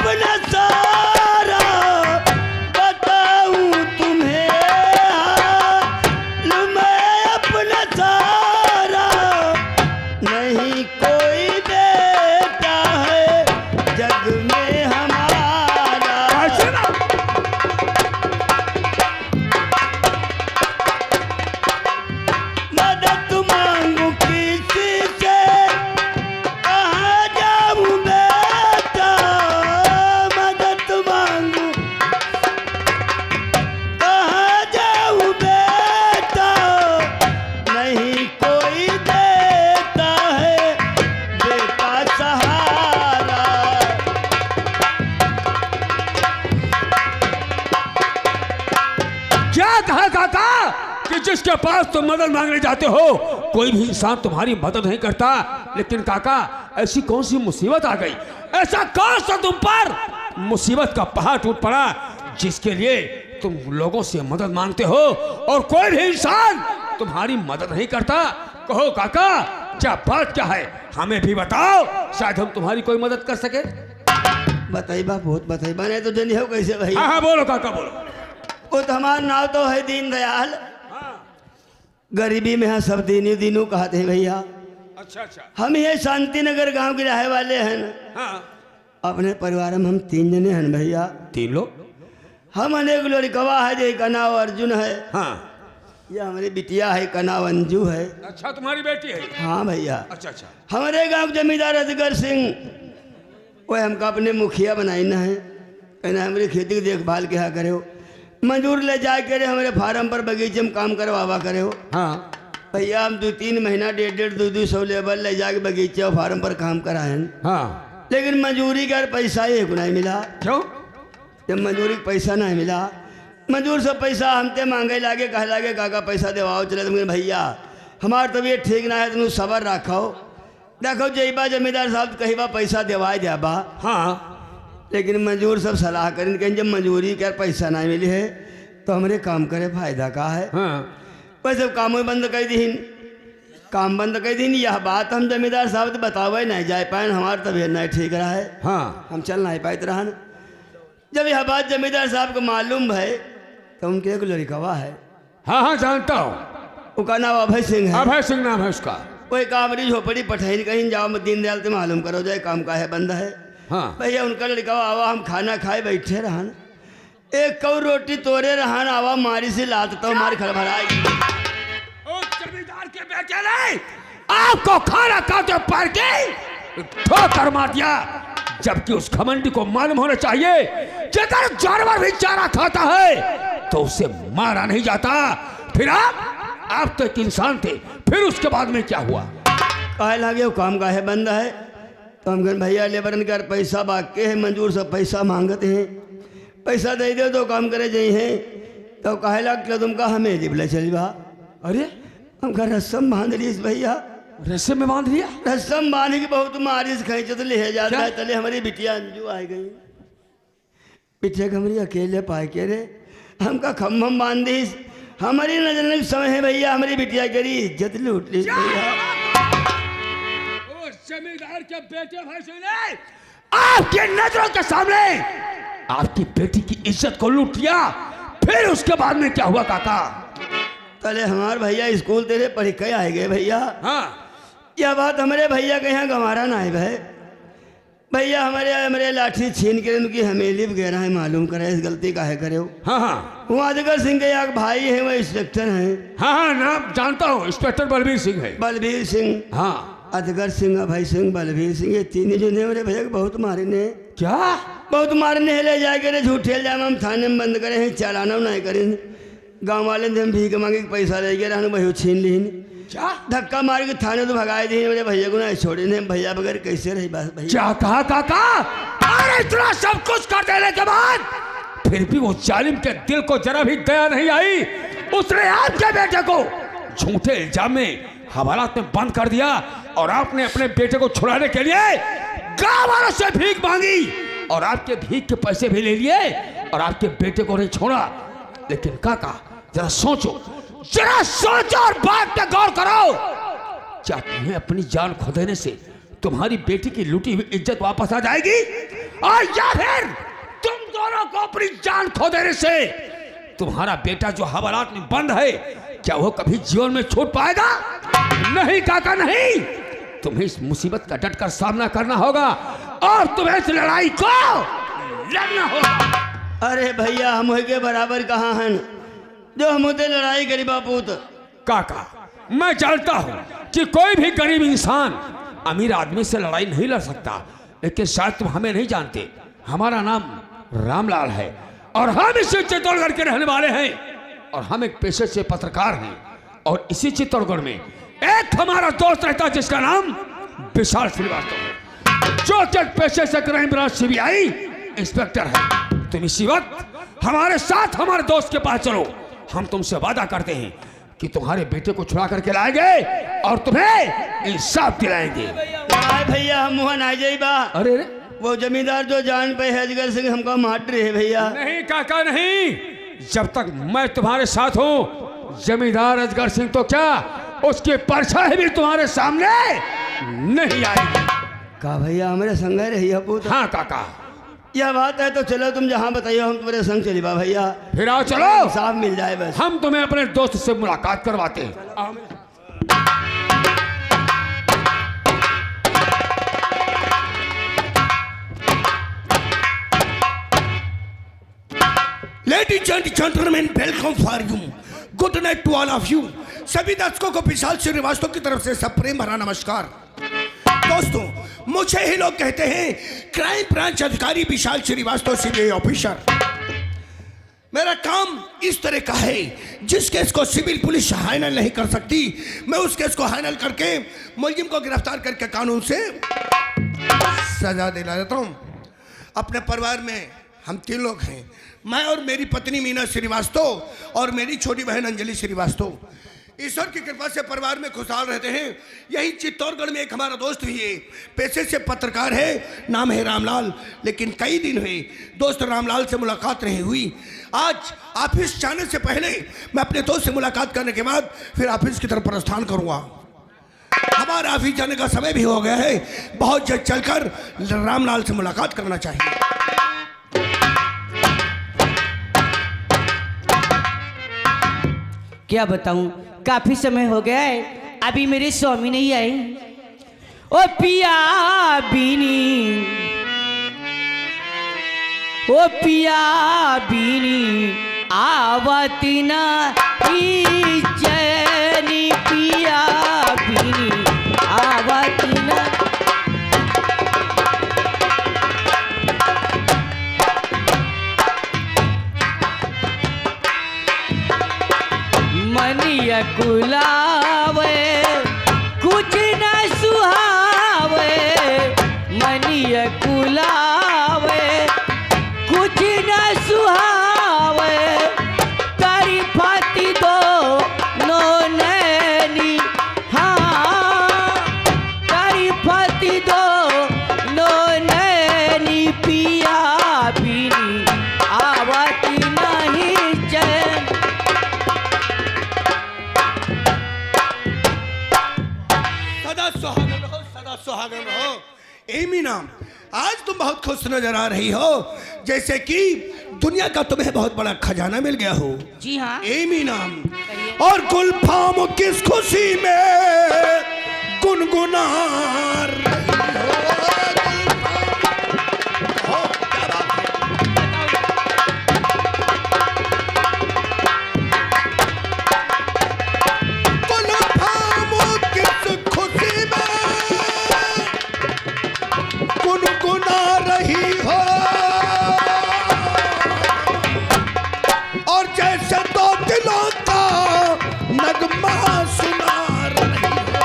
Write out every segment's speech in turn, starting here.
अपना सारा बताऊं तुम्हें, हाल मैं अपना सारा, नहीं कोई देता है जग में हमारा। मदद मांगू किसी से, कहाँ जाऊं बेटा, मदद मांगू कहाँ जाऊं बेटा, नहीं कोई देता है बेटा सहारा। क्या कहा काका कि जिसके पास तुम मदद मांगने जाते हो कोई भी इंसान तुम्हारी मदद नहीं करता? लेकिन काका ऐसी कौन सी मुसीबत आ गई, ऐसा कौन सा तुम पर मुसीबत का पहाड़ टूट पड़ा जिसके लिए तुम लोगों से मदद मांगते हो और कोई भी इंसान तुम्हारी मदद नहीं करता? कहो काका, क्या बात क्या है, हमें भी बताओ, शायद हम तुम्हारी कोई मदद कर सके। बताई बा, बहुत बताई बा, नहीं तो जनी हो कैसे भाई। हाँ हाँ बोलो काका बोलो। वो तो हमारा नाम तो है दीन दयाल, गरीबी में है सब दीनू दीनू कहते हैं भैया। अच्छा अच्छा। हम ये शांति नगर गांव के रहे वाले हैं। हाँ। अपने परिवार में हम 3 जने हैं भैया। 3 लोग? हम अनेक लड़कवा है, जो का नाम अर्जुन है। हाँ। ये हमारी बिटिया है, का नाम अंजू है। अच्छा, तुम्हारी बेटी है? हाँ भैया। अच्छा अच्छा। हमारे गांव के जमींदार असगर सिंह, वो हमका अपने मुखिया बनाई न है, कहना हमारी खेती की देखभाल क्या करे हो, मजदूर ले जा करे हमारे फार्म पर बगीचे में काम करवावा करे हो। हाँ भैया हम 2-3 महीना 1.5 200 लेबर ले जाके बगीचे और फार्म पर काम कराए, हाँ। लेकिन मजदूरी का पैसा ही नहीं मिला। क्यों? जब मजदूरी का पैसा नहीं मिला, मजदूर से पैसा हमते मांगे लागे, कहे लागे काका पैसा देवाओ चले। तो भैया हमार तबीयत ठीक ना है, तुम सबर रखो, देखो जईबा जमींदार साहब कहीबा पैसा देवाए जाबा। हाँ। लेकिन मजदूर सब सलाह करें, कहीं जब मजदूरी कर पैसा नहीं मिली है तो हमारे काम करे फायदा का है। हाँ। वैसे काम बंद कर दीन, काम बंद कर दीन। यह बात हम जमींदार साहब तो बतावे नहीं जाए पाए, हमारी तबीयत नहीं ठीक रहा है। हाँ। हम चल नहीं पाते रहा। जब यह बात जमींदार साहब को मालूम है तो उनके एक लड़कवा है। हाँ हाँ जानता हूँ। उसका नाम अभय सिंह है। अभय सिंह नाम है उसका। कोई कामरी झोपड़ी पठैन कहीं जाओ, दीनदयाल से मालूम करो जाए काम का है बंद है। हाँ। भैया उनका लड़का आवा, हम खाना खाए बैठे रहन, एक कौ रोटी तोड़े रहन, आवा मारी से लात तो मारी खड़बड़ाई। जमींदार के बेटे ने आपको खाना खाते पर के ठोकर मार दिया, जबकि उस घमंडी को मालूम होना चाहिए कि अगर जानवर भी चारा खाता है तो उसे मारा नहीं जाता। फिर आप तो एक इंसान थे, फिर उसके बाद में क्या हुआ? कहे लगे वो काम का है बंद है, तो हम कहें भैया लेबरन कर पैसा बाकी है, मंजूर सब पैसा मांगते हैं, पैसा दे दो तो काम करे जाई हैं। तो कहे लग तुमका हमें जिबले चलवा। अरे हम का रस्म बांध रही भैया, रस्से में बांध लिया? रस्म बांध के बहुत मारिश खींच तो ले जाता है। तले हमारी बिटिया अंजू आ गई, पीछे हमारी अकेले पाए के रे, हमका खम्भम बांध दी। हमारी नजर में समय है भैया, हमारी बिटिया करी इज्जत लूट ली भैया। जमींदार के बेटे भाई सुने, आपके नजरों के सामने आपकी बेटी की इज्जत को लूट लिया, फिर उसके बाद में क्या हुआ काका? तले हमारे भैया स्कूल तेरे पढ़ के आए गए भैया। हाँ। यह बात हमारे भैया के यहाँ गंवारा ना है भाई। भैया हमारे लाठी छीन के उनकी हमेली वगैरह है, मालूम करे इस गलती का है करे हो। हाँ हाँ। वो अजगर सिंह के यहाँ भाई है, वो इंस्पेक्टर हैं। हाँ हाँ नाम जानता हूँ, इंस्पेक्टर बलबीर सिंह है। बलबीर सिंह, हाँ। अजगर सिंह, अभय सिंह, बलबीर सिंह, ये 3 जो ने मेरे भैया को बहुत मारे ने। क्या? बहुत मारने ले जाए करे, झूठे ले हम थाने में बंद करे हैं, चालाना नहीं करें। गाँव वाले ने हम भीख मांगे पैसा ले गए, रहने वही छीन ली। क्या? धक्का मार के थाने तो भगाए दी मेरे भैया को, ना छोड़े ने। भैया बगैर कैसे रही बस भैया। क्या कहा काका? अरे इतना सब कुछ कर देने के बाद फिर भी वो जालिम के दिल को जरा भी दया नहीं आई। उसने आपके बेटे को झूठे इल्जाम में हवालात में बंद कर दिया और आपने अपने बेटे को छुड़ाने के लिए गांव वालों से भीख मांगी और आपके भीख के पैसे भी ले लिए और आपके बेटे को नहीं छोड़ा। लेकिन काका जरा सोचो और बात पे गौर करो। क्या तुम्हें अपनी जान खो देने से तुम्हारी बेटी की लूटी हुई इज्जत वापस आ जाएगी, और या फिर तुम दोनों को अपनी जान खो देने से तुम्हारा बेटा जो हवालात में बंद है, क्या वो कभी जीवन में छूट पाएगा? नहीं काका नहीं, तुम्हें इस मुसीबत का डटकर सामना करना होगा और तुम्हें इस लड़ाई को लड़ना होगा। अरे भैया हम के बराबर कहाँ हैं जो हम होते लड़ाई करी बापूत। काका मैं जानता हूं कि कोई भी गरीब इंसान अमीर आदमी से लड़ाई नहीं लड़ सकता, लेकिन शायद तुम हमें नहीं जानते। हमारा नाम रामलाल है और हम इसी चित्तौड़गढ़ के रहने वाले हैं, और हम एक पेशे से पत्रकार हैं। और इसी चित्तौड़गढ़ में एक हमारा दोस्त रहता है जिसका नाम विशाल श्रीवास्तव है, जो एक पेशे से क्राइम ब्रांच सीबीआई इंस्पेक्टर है। तुम इसी वक्त हमारे साथ हमारे दोस्त के पास चलो, हम तुमसे वादा करते हैं कि तुम्हारे बेटे को छुड़ा करके लाएंगे और तुम्हें इंसाफ दिलाएंगे। भैया हम वहाँ ना जाइबा। अरे वो जमींदार जो जान पे है अजगर सिंह हमको मार रहे है भैया। नहीं काका नहीं, जब तक मैं तुम्हारे साथ हूँ जमींदार अजगर सिंह तो क्या, उसकी परछाई भी तुम्हारे सामने नहीं आएगी। का भैया हमारे संग रही पूत। हाँ काका यह बात है तो चलो तुम जहाँ बताइए हम तुम्हारे संग चली बा भैया। फिर आओ चलो, साफ मिल जाए बस। हम तुम्हें अपने दोस्त से मुलाकात करवाते हैं। Ladies and gentlemen, welcome for you. Good night to all of you. सभी दर्शकों को विशाल श्रीवास्तव की तरफ से सब प्रेम भरा नमस्कार। दोस्तों मुझे ही लोग कहते हैं क्राइम ब्रांच अधिकारी विशाल श्रीवास्तव सीबीआई ऑफिसर। मेरा काम इस तरह का है जिस केस को सिविल पुलिस हैंडल नहीं कर सकती, मैं उस केस को हैंडल करके मुलजिम को गिरफ्तार करके कानून से सजा दिला देता हूँ। अपने परिवार में हम 3 लोग हैं, मैं और मेरी पत्नी मीना श्रीवास्तव और मेरी छोटी बहन अंजलि श्रीवास्तव। ईश्वर की कृपा से परिवार में खुशहाल रहते हैं। यही चित्तौड़गढ़ में एक हमारा दोस्त भी है, पेशे से पत्रकार है, नाम है रामलाल। लेकिन कई दिन हुए दोस्त रामलाल से मुलाकात नहीं हुई। आज ऑफिस जाने से पहले मैं अपने दोस्त से मुलाकात करने के बाद फिर ऑफिस की तरफ प्रस्थान करूँगा। हमारा ऑफिस जाने का समय भी हो गया है, बहुत जल्द चलकर रामलाल से मुलाकात करना चाहिए। क्या बताऊं, काफी समय हो गया है, अभी मेरे स्वामी नहीं आए। ओ पिया बीनी, ओ पिया बीनी आवती ना चैनी, पिया बीनी आवती ना। मनिया कुलावे कुछ न सुहावे, मनिया कुलावे कुछ न सुहावे, तारी फाती दो नो नैनी, हाँ तारी फाती दो नो नैनी, पिया बीनी आवती नहीं चैन। सदा सुहागन रहो। मीना, आज तुम बहुत खुश नजर आ रही हो, जैसे कि दुनिया का तुम्हें बहुत बड़ा खजाना मिल गया हो। जी हाँ मीना, और गुलफाम किस खुशी में गुनगुना रही हो। और जैसे दो दिलों का नगमा सुना रही हो,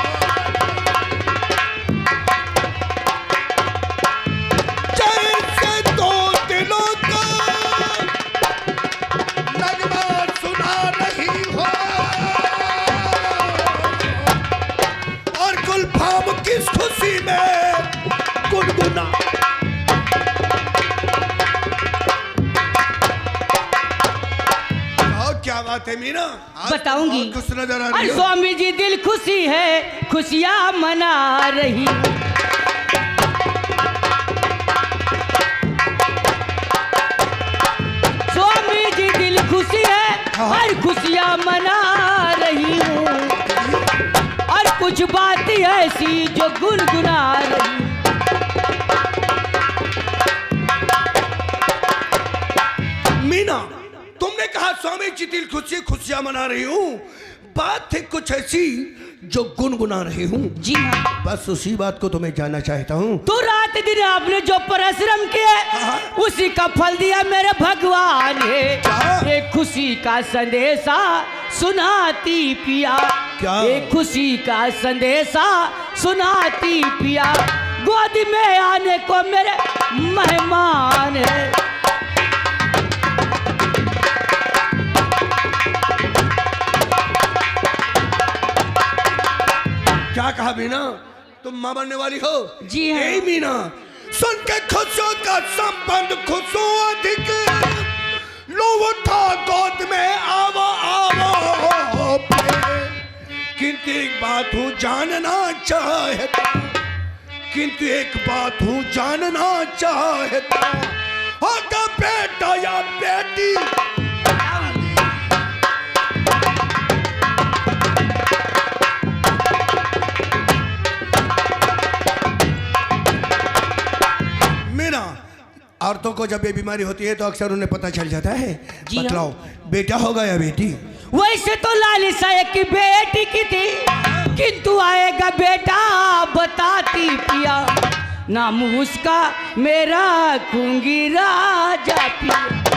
जैसे दो दिलों का नगमा सुना रही हो, और गुलफाम किस खुशी में गुनगुना। क्या बात है मीना, बताऊंगी। खुश नजर आ और रही हो। स्वामी जी दिल खुशी है, खुशियाँ मना रही। और खुशियाँ मना रही हूँ, और कुछ बात ऐसी जो गुनगुना रही हूँ। मीना, तुमने कहा स्वामी जी दिल खुशी खुशियां मना रही हूँ, बात है कुछ ऐसी जो गुनगुना रही हूँ। जी हाँ, बस उसी बात को तुम्हें जानना चाहता हूँ। तो रात दिन आपने जो परिश्रम किया उसी का फल दिया मेरे भगवान है। क्या? एक खुशी का संदेशा सुनाती पिया, क्या? एक खुशी का संदेशा सुनाती पिया, गोद में आने को मेरे मेहमान है। क्या कहा मीना, तुम मां बनने वाली हो? जी हाँ। ए मीना, सुन के खुशियों का संबंध खुशों अधिक, लो उठा गोद में आवो आवो, किंतु एक बात हूँ जानना चाहता, किंतु एक बात हूँ जानना चाहता, होगा बेटा या बेटी? औरतों को जब ये बीमारी होती है तो अक्सर उन्हें पता चल जाता है। जी हाँ। बतलाओ, बेटा होगा या बेटी? वैसे तो लालिसा एक की बेटी की थी, किंतु आएगा बेटा बताती पिया, नाम उसका मेरा खूंगी राजा पिया।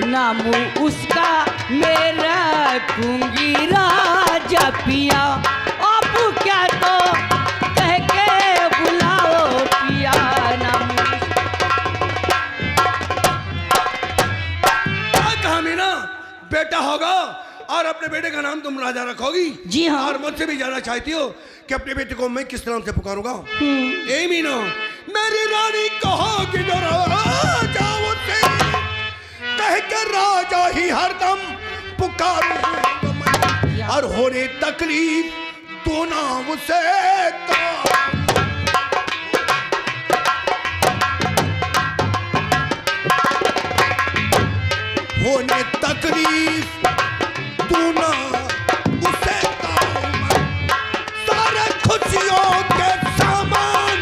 नाम उसका मेरा खूंगी राजा पिया, आप क्या तो कह के बुलाओ पिया, नाम क्या कहा मीना, बेटा होगा और अपने बेटे का नाम तुम राजा रखोगी? जी हाँ। और मुझसे भी जानना चाहती हो कि अपने बेटे को मैं किस नाम से पुकारूंगा? ए मीना, मेरी रानी कहोगी जो राजा उसे कह के राजा ही हरदम पुकारूं, और होने तकलीफ तो नाम उसे होने तकलीफ तू ना उसे सारे खुशियों के सामान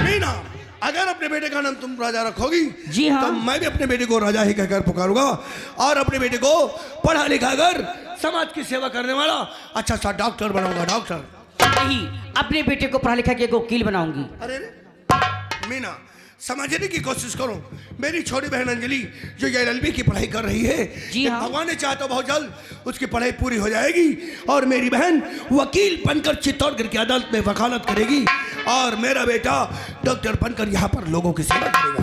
मीना, अगर अपने बेटे का नाम तुम राजा रखोगी जी हाँ। तो मैं भी अपने बेटे को राजा ही कहकर पुकारूंगा, और अपने बेटे को पढ़ा लिखा कर समाज की सेवा करने वाला अच्छा सा डॉक्टर बनाऊंगा। डॉक्टर नहीं, अपने बेटे को पढ़ा लिखा के वकील बनाऊंगी। अरे मीना, समझने की कोशिश करो, मेरी छोटी बहन अंजलि जो ये LLB की पढ़ाई कर रही है, जी हाँ। भगवान ने चाहा तो बहुत जल्द उसकी पढ़ाई पूरी हो जाएगी और मेरी बहन वकील बनकर चित्तौड़गढ़ की अदालत में वकालत करेगी, और मेरा बेटा डॉक्टर बनकर यहाँ पर लोगों की सेवा करेगा।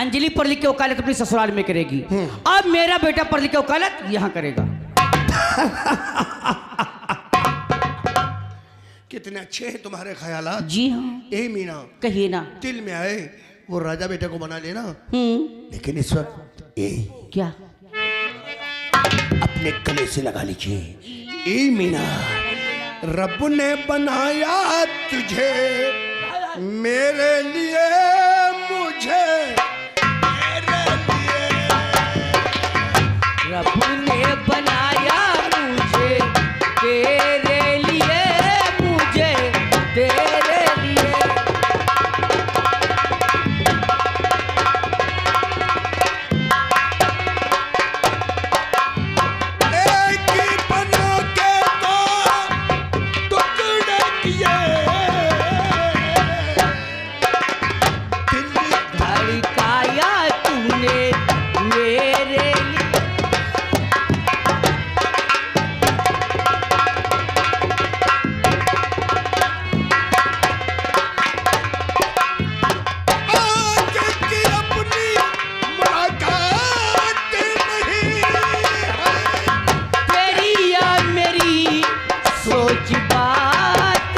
अंजलि पढ़ लिख के वकालत अपने ससुराल में करेगी, अब मेरा बेटा पढ़ लिख के वकालत यहाँ करेगा। कितने अच्छे हैं तुम्हारे ख्यालात। जी हाँ, ए मीना, कहिए ना। दिल में आए वो राजा बेटे को बना लेना, लेकिन इस वक्त ए क्या? अपने गले से लगा लीजिए। ए मीना, रब ने बनाया तुझे मेरे लिए, मुझे मेरे लिए, रब ने बनाया मुझे तेरे लिए, मुझे तेरे लिए। एक ही बना के दो टुकड़े किए, दिल धड़काया तूने मेरे लिए। आगे की अपनी मुलाकात नहीं है, तेरी या मेरी सोच बात,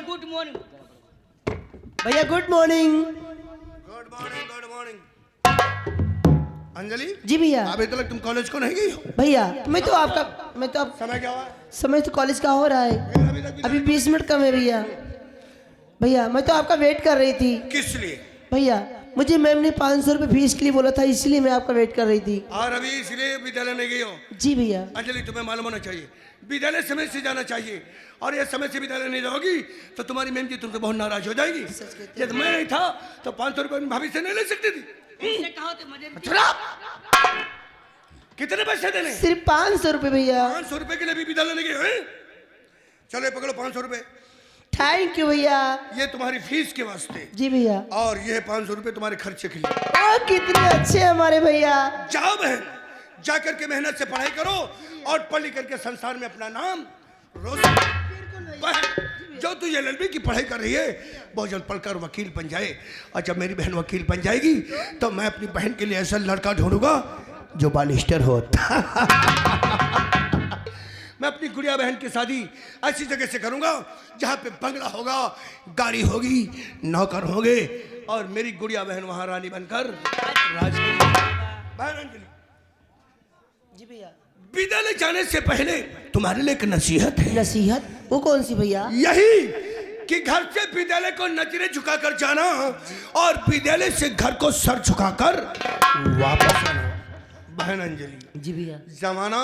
गुड मॉर्निंग। भैया good morning. Good morning, good morning. Anjali ji भैया। अभी तक तुम कॉलेज को नहीं गई हो? भैया मैं तो आप समय क्या हुआ? समय तो कॉलेज का हो रहा है, अभी 20 मिनट कम है भैया। भैया मैं तो आपका वेट कर रही थी। किस लिए? भैया मुझे मैम ने 500 रुपये फीस के लिए बोला था, इसलिए मैं आपका वेट कर रही थी। और अभी इसलिए विद्यालय नहीं गई हो? जी भैया। अंजलि तुम्हें मालूम होना चाहिए, विद्यालय समय से जाना चाहिए, और ये समय से विद्यालय नहीं जाओगी तो तुम्हारी मैम जी तुमसे बहुत नाराज हो जाएगी। यदि मैं नहीं था तो 500 रुपये भाभी से नहीं ले सकती थी। कितने पैसे देने? सिर्फ 500 रुपये भैया। 500 रुपये के लिए भी विद्यालय नहीं गए हैं? चलो पकड़ो 500 रुपये, थैंक यू भैया। ये तुम्हारी फीस के वास्ते, जी भैया। और ये 500 रुपये तुम्हारे खर्चे के लिए। कितने अच्छे हमारे भैया। जाओ बहन, जा करके मेहनत से पढ़ाई करो और पढ़ लिख करके संसार में अपना नाम रोशन। बहन जो तू LLB की पढ़ाई कर रही है, बहुत जल्द पढ़कर वकील बन जाए, और जब मेरी बहन वकील बन जाएगी तो मैं अपनी बहन के लिए ऐसा लड़का ढूंढूंगा जो बालिस्टर हो। मैं अपनी गुड़िया बहन की शादी ऐसी जगह से करूंगा जहाँ पे बंगला होगा, गाड़ी होगी, नौकर होंगे, और मेरी गुड़िया बहन वहां रानी बनकर राज करेगी। बहन अंजलि, जी भैया। विद्यालय जाने से पहले तुम्हारे लिए एक नसीहत है। नसीहत? वो कौन सी भैया? यही कि घर से विद्यालय को नजरें झुकाकर जाना, और विद्यालय से घर को सर झुकाकर वापस आना। बहन अंजलि, जी भैया। जमाना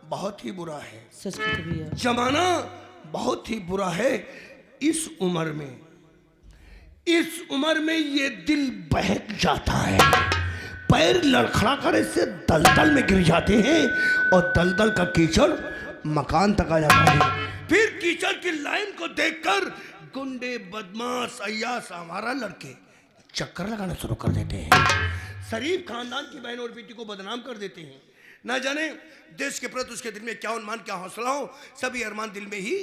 बहुत ही बुरा है, सच कहते भैया। जमाना बहुत ही बुरा है। इस उम्र में ये दिल बहक जाता है, पैर लड़खड़ा कर इससे दलदल में गिर जाते हैं, और दलदल का कीचड़ मकान तक आ जाता है। फिर कीचड़ की लाइन को देखकर गुंडे, बदमाश, अय्यास, आवारा लड़के चक्कर लगाना शुरू कर देते हैं। शरीफ खानदान की बहन और बेटी को बदनाम कर देते हैं। ना जाने देश के प्रति उसके दिल में क्या उन्मान, क्या हौसला हो, सभी अरमान दिल में ही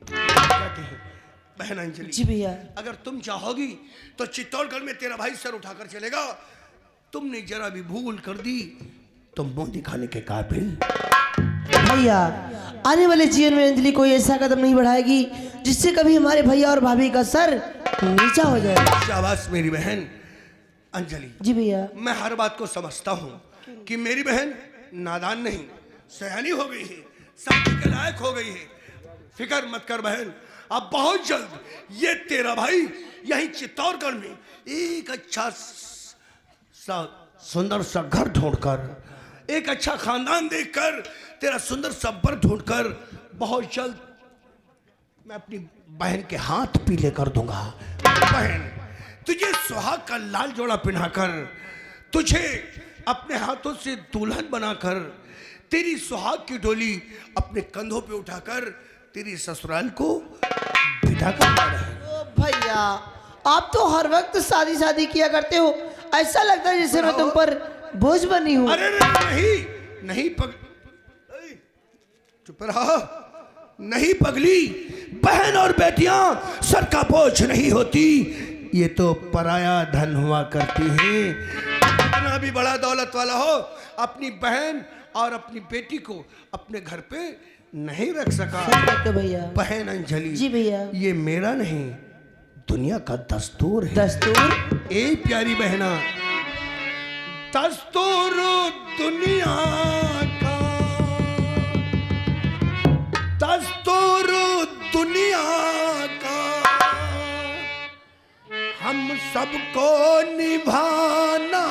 जाते हैं। बहन अंजलि, जी भैया। अगर तुम चाहोगी तो चित्तौड़गढ़ में तेरा भाई सर उठाकर चलेगा। तुमने जरा भी भूल कर दी तो मुंह दिखाने के काबिल। भैया आने वाले जीवन में अंजलि कोई ऐसा कदम नहीं बढ़ाएगी जिससे कभी हमारे भैया और भाभी का सर नीचा हो जाए। शाबाश मेरी बहन अंजलि। जी भैया। मैं हर बात को समझता हूँ कि मेरी बहन नादान नहीं, सयानी हो गई है, समझ के लायक हो गई है। फिक्र मत कर बहन, अब बहुत जल्द ये तेरा भाई यहीं चित्तौड़गढ़ में एक अच्छा सा सुंदर सा घर ढूंढकर, एक अच्छा खानदान देखकर, तेरा सुंदर सा बर ढूंढकर बहुत जल्द मैं अपनी बहन के हाथ पीले कर दूंगा। बहन तुझे सुहाग का लाल जोड़ा पहनाकर, तुझे अपने हाथों से दुल्हन बनाकर, तेरी सुहाग की डोली अपने कंधों पे उठाकर तेरी ससुराल को विदा करता रहे। ओ भैया आप तो हर वक्त शादी शादी किया करते हो, ऐसा लगता है जैसे मैं तुम पर बोझ बनी हूँ। अरे नहीं चुप रहा, नहीं पगली, बहन और बेटियां सर का बोझ नहीं होती, ये तो पराया धन हुआ करती हैं। कितना भी बड़ा दौलत वाला हो, अपनी बहन और अपनी बेटी को अपने घर पे नहीं रख सका। भैया। बहन अंजलि, जी भैया। ये मेरा नहीं, दुनिया का दस्तूर है। दस्तूर? ए प्यारी बहना, दस्तूर दुनिया का, दस्तूर दुनिया का, हम सबको निभाना